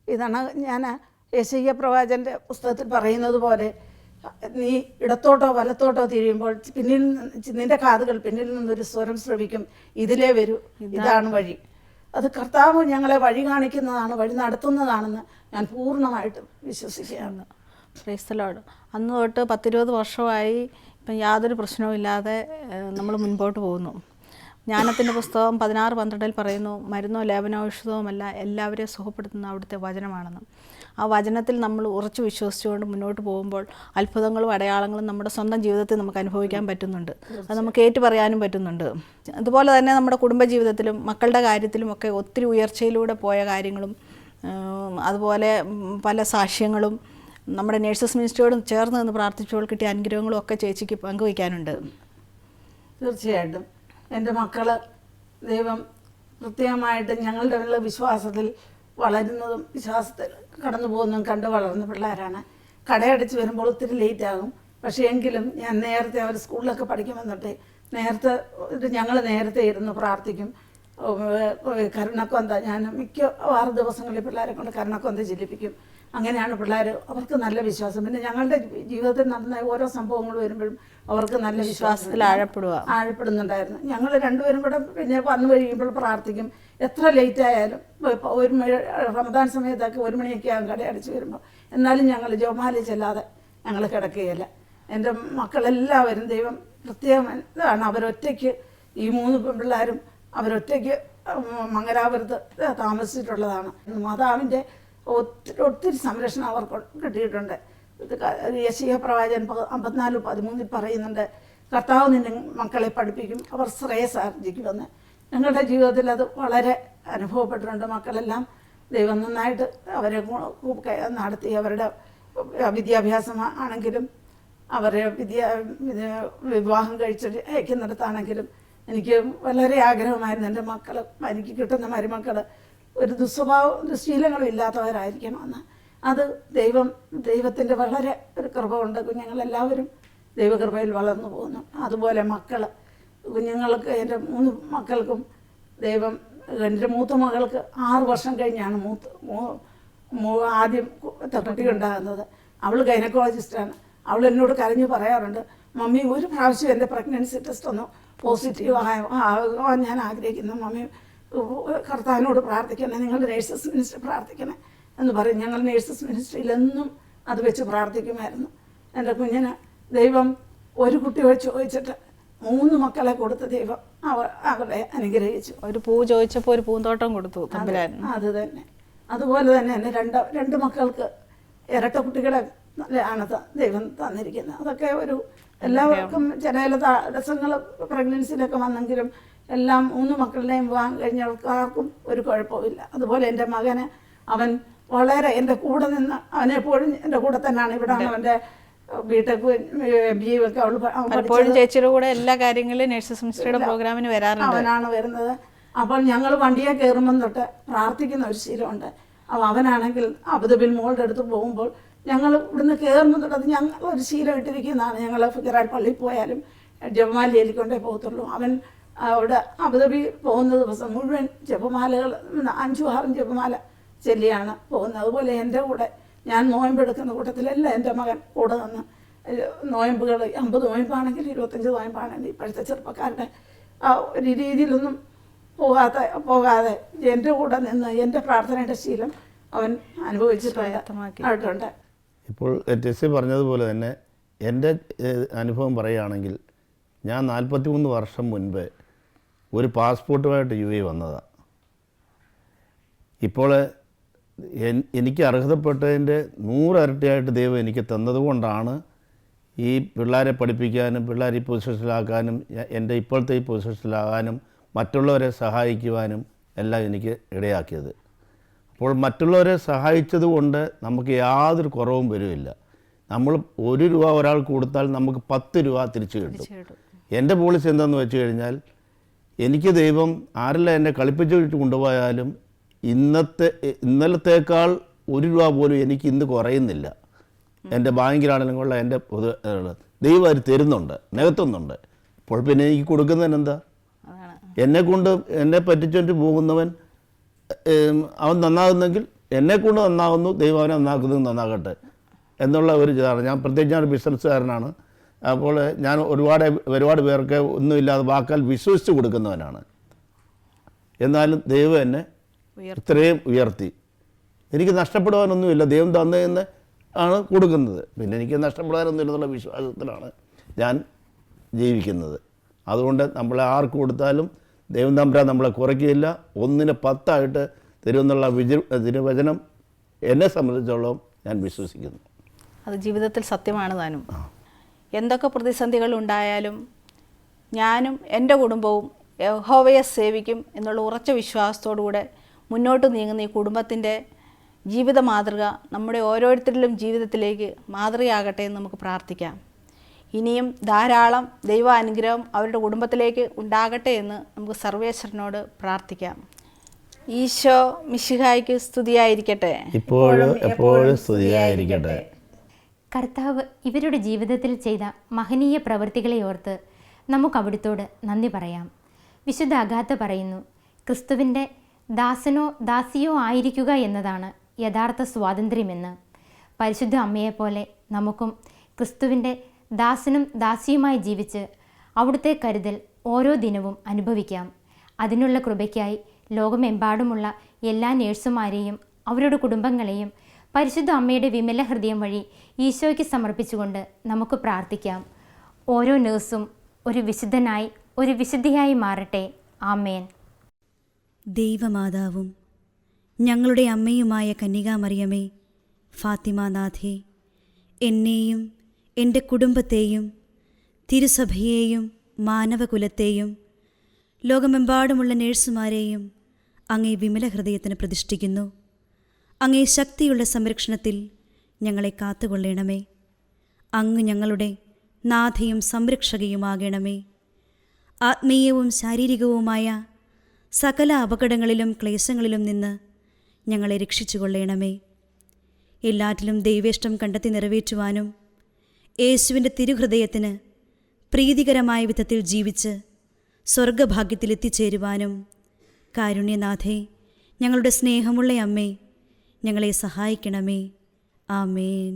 ഇതാണ് ഞാൻ യെശയ്യാ പ്രവാചകൻ്റെ പുസ്തകത്തിൽ പറയുന്നത് പോലെ, നീ ഇടത്തോട്ടോ വലത്തോട്ടോ തിരിയുമ്പോൾ പിന്നിൽ നിൻ്റെ കാതുകൾ പിന്നിൽ നിന്നൊരു സ്വരം ശ്രവിക്കും, ഇതിലേ വരൂ, ഇതാണ് വഴി. അത് കർത്താവ് ഞങ്ങളെ വഴി കാണിക്കുന്നതാണ്, വഴി നടത്തുന്നതാണെന്ന് ഞാൻ പൂർണ്ണമായിട്ടും വിശ്വസിക്കുകയാണ്. Praise the Lord. അന്ന് തൊട്ട് 10-20 വർഷമായി ഇപ്പം യാതൊരു പ്രശ്നവുമില്ലാതെ നമ്മൾ മുൻപോട്ട് പോകുന്നു. ജ്ഞാനത്തിൻ്റെ പുസ്തകം 16:12 പറയുന്നു, മരുന്നോ ലേപനൌഷധവുമല്ല, എല്ലാവരെയും സുഖപ്പെടുത്തുന്ന അവിടുത്തെ വചനമാണെന്ന്. ആ വചനത്തിൽ നമ്മൾ ഉറച്ചു വിശ്വസിച്ചുകൊണ്ട് മുന്നോട്ട് പോകുമ്പോൾ അത്ഭുതങ്ങളും അടയാളങ്ങളും നമ്മുടെ സ്വന്തം ജീവിതത്തിൽ നമുക്ക് അനുഭവിക്കാൻ പറ്റുന്നുണ്ട്. അത് നമുക്ക് ഏറ്റു പറയാനും പറ്റുന്നുണ്ട്. അതുപോലെ തന്നെ നമ്മുടെ കുടുംബജീവിതത്തിലും മക്കളുടെ കാര്യത്തിലും ഒക്കെ ഒത്തിരി ഉയർച്ചയിലൂടെ പോയ കാര്യങ്ങളും അതുപോലെ പല സാക്ഷ്യങ്ങളും നമ്മുടെ നേഴ്സസ് മിനിസ്ട്രിയോട് ചേർന്ന് നിന്ന് പ്രാർത്ഥിച്ചപ്പോൾ കിട്ടിയ അനുഗ്രഹങ്ങളും ഒക്കെ ചേച്ചിക്ക് പങ്കുവയ്ക്കാനുണ്ട്. തീർച്ചയായിട്ടും എൻ്റെ മക്കൾ ദൈവം പ്രത്യേകമായിട്ട് ഞങ്ങളുടെ ഉള്ള വിശ്വാസത്തിൽ വളരുന്നതും വിശ്വാസത്തിൽ കടന്നു പോകുന്നതും കണ്ട് വളർന്ന പിള്ളേരാണ്. കടയടച്ച് വരുമ്പോൾ ഒത്തിരി ലേറ്റ് ആകും. പക്ഷേ എങ്കിലും ഞാൻ നേരത്തെ അവർ സ്കൂളിലൊക്കെ പഠിക്കുമെന്നിട്ട് നേരത്തെ ഞങ്ങൾ നേരത്തെ ഇരുന്ന് പ്രാർത്ഥിക്കും. കരുണക്കൊന്ത ഞാൻ മിക്കവാറും ദിവസങ്ങളിൽ പിള്ളേരെ കൊണ്ട് കരുണക്കൊന്ത ചെല്ലിപ്പിക്കും. അങ്ങനെയാണ് പിള്ളേർ, അവർക്ക് നല്ല വിശ്വാസം. പിന്നെ ഞങ്ങളുടെ ജീവിതത്തിൽ നടന്ന ഓരോ സംഭവങ്ങൾ വരുമ്പോഴും അവർക്ക് നല്ല വിശ്വാസത്തിൽ ആഴപ്പെടുന്നുണ്ടായിരുന്നു. ഞങ്ങൾ രണ്ടുപേരും കൂടെ പിന്നെ വന്നു കഴിയുമ്പോൾ പ്രാർത്ഥിക്കും. എത്ര ലേറ്റ് ആയാലും റമദാൻ സമയത്തൊക്കെ 1 മണിയൊക്കെ ആകും കടയടച്ച് വരുമ്പോൾ, എന്നാലും ഞങ്ങൾ ജോമാലി ചെല്ലാതെ ഞങ്ങൾ കിടക്കുകയില്ല. എൻ്റെ മക്കളെല്ലാവരും ദൈവം പ്രത്യേകമാണ്. അവരൊറ്റയ്ക്ക് ഈ 3 പെൺപിള്ളേരും അവരൊറ്റയ്ക്ക് മംഗലാപുരത്ത് താമസിച്ചിട്ടുള്ളതാണ്. മാതാവിൻ്റെ ഒത്തിരി സംരക്ഷണം അവർക്ക് കിട്ടിയിട്ടുണ്ട്. യെശയ്യാ പ്രവാചകൻ 54:13 പറയുന്നുണ്ട്, കർത്താവ് നിന്റെ മക്കളെ പഠിപ്പിക്കും, അവർ ശ്രേയസ് ആർജിക്കുമെന്ന്. ഞങ്ങളുടെ ജീവിതത്തിൽ അത് വളരെ അനുഭവപ്പെട്ടിട്ടുണ്ട്. മക്കളെല്ലാം ദൈവം നന്നായിട്ട് അവരെ നടത്തി. അവരുടെ വിദ്യാഭ്യാസം ആണെങ്കിലും അവരെ വിവാഹം കഴിച്ച് അയക്കുന്നിടത്താണെങ്കിലും എനിക്ക് വളരെ ആഗ്രഹമായിരുന്നു എൻ്റെ മക്കൾ, എനിക്ക് കിട്ടുന്ന മരുമക്കൾ ഒരു ദുശ്ശീലങ്ങളും ഇല്ലാത്തവരായിരിക്കണമെന്ന്. അത് ദൈവത്തിൻ്റെ വളരെ ഒരു കൃപ കൊണ്ട് കുഞ്ഞുങ്ങളെല്ലാവരും ദൈവകൃപയിൽ വളർന്നു പോകുന്നു. അതുപോലെ കുഞ്ഞുങ്ങൾക്ക് എൻ്റെ 3 മക്കൾക്കും ദൈവം, എൻ്റെ മൂത്ത മകൾക്ക് 6 വർഷം കഴിഞ്ഞാണ് ആദ്യം കുട്ടി ഉണ്ടാകുന്നത്. അവൾ ഗൈനക്കോളജിസ്റ്റാണ്. അവൾ എന്നോട് കരഞ്ഞു പറയാറുണ്ട്, മമ്മി ഒരു പ്രാവശ്യം എൻ്റെ പ്രഗ്നൻസി ടെസ്റ്റ് ഒന്ന് പോസിറ്റീവ് ആകാൻ ഞാൻ ആഗ്രഹിക്കുന്നു, മമ്മി കർത്താവിനോട് പ്രാർത്ഥിക്കണേ, നിങ്ങൾ നേഴ്സസ് മിനിസ്ട്രി പ്രാർത്ഥിക്കണേ എന്ന് പറയും. ഞങ്ങൾ നേഴ്സസ് മിനിസ്ട്രിയിലെന്നും അത് വെച്ച് പ്രാർത്ഥിക്കുമായിരുന്നു. എൻ്റെ കുഞ്ഞിന് ദൈവം ഒരു കുട്ടിയോട് ചോദിച്ചിട്ട് 3 മക്കളെ കൊടുത്ത് ദൈവം അവരെ അനുഗ്രഹിച്ചു. ഒരു പൂ ചോദിച്ചപ്പോൾ ഒരു പൂന്തോട്ടം കൊടുത്തു. അത് തന്നെ. അതുപോലെ തന്നെ എൻ്റെ രണ്ട് മക്കൾക്ക് ഇരട്ട കുട്ടികളെ ആണ് ദൈവം തന്നിരിക്കുന്നത്. അതൊക്കെ എല്ലാവർക്കും ചില തടസ്സങ്ങൾ പ്രഗ്നൻസിയിലൊക്കെ വന്നെങ്കിലും എല്ലാം 3 മക്കളുടെയും വിവാഹം കഴിഞ്ഞവർക്ക് ആർക്കും ഒരു കുഴപ്പമില്ല. അതുപോലെ എൻ്റെ മകന് അവൻ വളരെ എൻ്റെ കൂടെ നിന്ന്, അവനെപ്പോഴും എൻ്റെ കൂടെ തന്നെയാണ്. ഇവിടെയാണ് അവൻ്റെ ബിടെക് MBA ഒക്കെ പലപ്പോഴും ചേച്ചിയുടെ കൂടെ എല്ലാ കാര്യങ്ങളിലും നേഴ്സസ് മിനിസ്ട്രിയുടെ പ്രോഗ്രാമിന് വരാറുണ്ട്. അവനാണ് വരുന്നത്. അപ്പോൾ ഞങ്ങൾ വണ്ടിയെ കയറുമ്പം തൊട്ട് പ്രാർത്ഥിക്കുന്ന ഒരു ശീലമുണ്ട്. അവനാണെങ്കിൽ അബുദാബിയിൽ മോളുടെ അടുത്ത് പോകുമ്പോൾ ഞങ്ങൾ ഇവിടുന്ന് കയറുമ്പോൾ തൊട്ട് അത് ഞങ്ങൾ ഒരു ശീലം ഇട്ടിരിക്കുന്നതാണ്. ഞങ്ങൾ ഫിഗറാൽ പള്ളിയിൽ പോയാലും ജപമാലയിൽ കൊണ്ടേ പോകത്തുള്ളൂ. അവൻ അവിടെ അബുദാബി പോകുന്ന ദിവസം മുഴുവൻ ജപമാലകൾ 5-6 ജപമാല ചൊല്ലിയാണ് പോകുന്നത്. അതുപോലെ എൻ്റെ കൂടെ ഞാൻ നോയമ്പെടുക്കുന്ന കൂട്ടത്തിലെല്ലാം എൻ്റെ മകൻ കൂടെ നിന്ന് നോയമ്പുകൾ 50 നോയമ്പാണെങ്കിൽ 25 നോയമ്പാണെങ്കിൽ ഇപ്പോഴത്തെ ചെറുപ്പക്കാരുടെ ആ ഒരു രീതിയിലൊന്നും പോകാതെ എൻ്റെ കൂടെ നിന്ന് എൻ്റെ പ്രാർത്ഥനയുടെ ശീലം അവൻ അനുഭവിച്ചിട്ടുണ്ട്. ഇപ്പോൾ ടെസ്സി പറഞ്ഞതുപോലെ തന്നെ എൻ്റെ അനുഭവം പറയുകയാണെങ്കിൽ ഞാൻ 43 വർഷം മുൻപ് ഒരു പാസ്പോർട്ടുമായിട്ട് UAE വന്നതാണ്. ഇപ്പോൾ എനിക്ക് അർഹതപ്പെട്ടതിൻ്റെ 100 ഇരട്ടിയായിട്ട് ദൈവം എനിക്ക് തന്നതുകൊണ്ടാണ് ഈ പിള്ളേരെ പഠിപ്പിക്കാനും പിള്ളേരെ ഈ പൊസിഷനിലാക്കാനും എൻ്റെ ഇപ്പോഴത്തെ ഈ പൊസിഷനിലാകാനും മറ്റുള്ളവരെ സഹായിക്കുവാനും എല്ലാം എനിക്ക് ഇടയാക്കിയത്. അപ്പോൾ മറ്റുള്ളവരെ സഹായിച്ചത് കൊണ്ട് നമുക്ക് യാതൊരു കുറവും വരുമില്ല. നമ്മൾ 1 രൂപ ഒരാൾക്ക് കൊടുത്താൽ നമുക്ക് 10 രൂപ തിരിച്ചു കിട്ടും. എൻ്റെ പോളിസി എന്താണെന്ന് വെച്ച് കഴിഞ്ഞാൽ എനിക്ക് ദൈവം ആരെല്ലാം എന്നെ കളിപ്പിച്ചിട്ട് കൊണ്ടുപോയാലും ഇന്നലത്തേക്കാൾ 1 രൂപ പോലും എനിക്ക് ഇന്ന് കുറയുന്നില്ല. എൻ്റെ ബാങ്കിലാണെങ്കിലും കൊള്ള എൻ്റെ ദൈവം അത് തരുന്നുണ്ട്, നികത്തുന്നുണ്ട്. അപ്പോൾ പിന്നെ എനിക്ക് കൊടുക്കുന്നതിന് എന്താ? എന്നെ പറ്റിച്ചോണ്ട് പോകുന്നവൻ അവൻ നന്നാകുന്നെങ്കിൽ എന്നെക്കൊണ്ട് നന്നാകുന്നു, ദൈവം അവനെ നന്നാക്കുന്നത് നന്നാകട്ടെ എന്നുള്ള ഒരു ഇതാണ്. ഞാൻ പ്രത്യേകിച്ച് ഞാനൊരു ബിസിനസ്സുകാരനാണ്. അപ്പോൾ ഞാൻ ഒരുപാട് പേർക്ക് ഒന്നുമില്ലാതെ വാക്കാൽ വിശ്വസിച്ച് കൊടുക്കുന്നവനാണ്. എന്നാലും ദൈവം എന്നെ ഇത്രയും ഉയർത്തി. എനിക്ക് നഷ്ടപ്പെടുവാനൊന്നുമില്ല, ദൈവം തന്നതെന്ന് ആണ് കൊടുക്കുന്നത്. പിന്നെ എനിക്ക് നഷ്ടപ്പെടാനൊന്നുമില്ലെന്നുള്ള വിശ്വാസത്തിലാണ് ഞാൻ ജീവിക്കുന്നത്. അതുകൊണ്ട് നമ്മളെ ആർക്ക് കൊടുത്താലും ദൈവം തമ്പുരാൻ നമ്മളെ കുറയ്ക്കില്ല, 1ന് 10 തരുമെന്നുള്ള തിരുവചനം എന്നെ സംബന്ധിച്ചോളം ഞാൻ വിശ്വസിക്കുന്നു. അത് ജീവിതത്തിൽ സത്യമാണ് താനും. എന്തൊക്കെ പ്രതിസന്ധികൾ ഉണ്ടായാലും ഞാനും എൻ്റെ കുടുംബവും യഹോവയെ സേവിക്കും എന്നുള്ള ഉറച്ച വിശ്വാസത്തോടുകൂടെ മുന്നോട്ട് നീങ്ങുന്ന ഈ കുടുംബത്തിൻ്റെ ജീവിത മാതൃക നമ്മുടെ ഓരോരുത്തരിലും ജീവിതത്തിലേക്ക് മാതൃകയാകട്ടെ എന്ന് നമുക്ക് പ്രാർത്ഥിക്കാം. ഇനിയും ധാരാളം ദൈവാനുഗ്രഹം അവരുടെ കുടുംബത്തിലേക്ക് ഉണ്ടാകട്ടെ എന്ന് നമുക്ക് സർവേശ്വരനോട് പ്രാർത്ഥിക്കാം. ഈശോ മിശിഹായ്ക്ക് സ്തുതിയായിരിക്കട്ടെ. ഇപ്പോഴും എപ്പോഴും സ്തുതിയായിരിക്കട്ടെ. കർത്താവ് ഇവരുടെ ജീവിതത്തിൽ ചെയ്ത മഹനീയ പ്രവൃത്തികളെ ഓർത്ത് നമുക്ക് അവിടുത്തോട് നന്ദി പറയാം. വിശുദ്ധ അഗാത്ത പറയുന്നു, ക്രിസ്തുവിൻ്റെ ദാസനോ ദാസിയോ ആയിരിക്കുക എന്നതാണ് യഥാർത്ഥ സ്വാതന്ത്ര്യമെന്ന്. പരിശുദ്ധ അമ്മയെപ്പോലെ നമുക്കും ക്രിസ്തുവിൻ്റെ ദാസനും ദാസിയുമായി ജീവിച്ച് അവിടുത്തെ കരുതൽ ഓരോ ദിനവും അനുഭവിക്കാം. അതിനുള്ള കൃപയ്ക്കായി ലോകമെമ്പാടുമുള്ള എല്ലാ നേഴ്സുമാരെയും അവരുടെ കുടുംബങ്ങളെയും പരിശുദ്ധ അമ്മയുടെ വിമല ഹൃദയം വഴി ഈശോയ്ക്ക് സമർപ്പിച്ചുകൊണ്ട് നമുക്ക് പ്രാർത്ഥിക്കാം. ഓരോ നേഴ്സും ഒരു വിശുദ്ധനായി ഒരു വിശുദ്ധിയായി മാറട്ടെ. ആമേൻ. ദൈവമാതാവും ഞങ്ങളുടെ അമ്മയുമായ കന്യകാമറിയമേ, ഫാത്തിമാനാഥേ, എന്നെയും എൻ്റെ കുടുംബത്തെയും തിരുസഭയെയും മാനവകുലത്തെയും ലോകമെമ്പാടുമുള്ള നേഴ്സുമാരെയും അങ്ങേ വിമല ഹൃദയത്തിന് പ്രതിഷ്ഠിക്കുന്നു. അങ്ങേ ശക്തിയുള്ള സംരക്ഷണത്തിൽ ഞങ്ങളെ കാത്തുകൊള്ളണമേ. അങ്ങ് ഞങ്ങളുടെ നാഥയും സംരക്ഷകയുമാകണമേ. ആത്മീയവും ശാരീരികവുമായ സകല അപകടങ്ങളിലും ക്ലേശങ്ങളിലും നിന്ന് ഞങ്ങളെ രക്ഷിച്ചുകൊള്ളണമേ. എല്ലാറ്റിലും ദൈവേഷ്ടം കണ്ടെത്തി നിറവേറ്റുവാനും യേശുവിൻ്റെ തിരുഹൃദയത്തിന് പ്രീതികരമായ വിധത്തിൽ ജീവിച്ച് സ്വർഗഭാഗ്യത്തിലെത്തിച്ചേരുവാനും കാരുണ്യനാഥേ, ഞങ്ങളുടെ സ്നേഹമുള്ള അമ്മേ, ഞങ്ങളെ സഹായിക്കണമേ. ആമേൻ.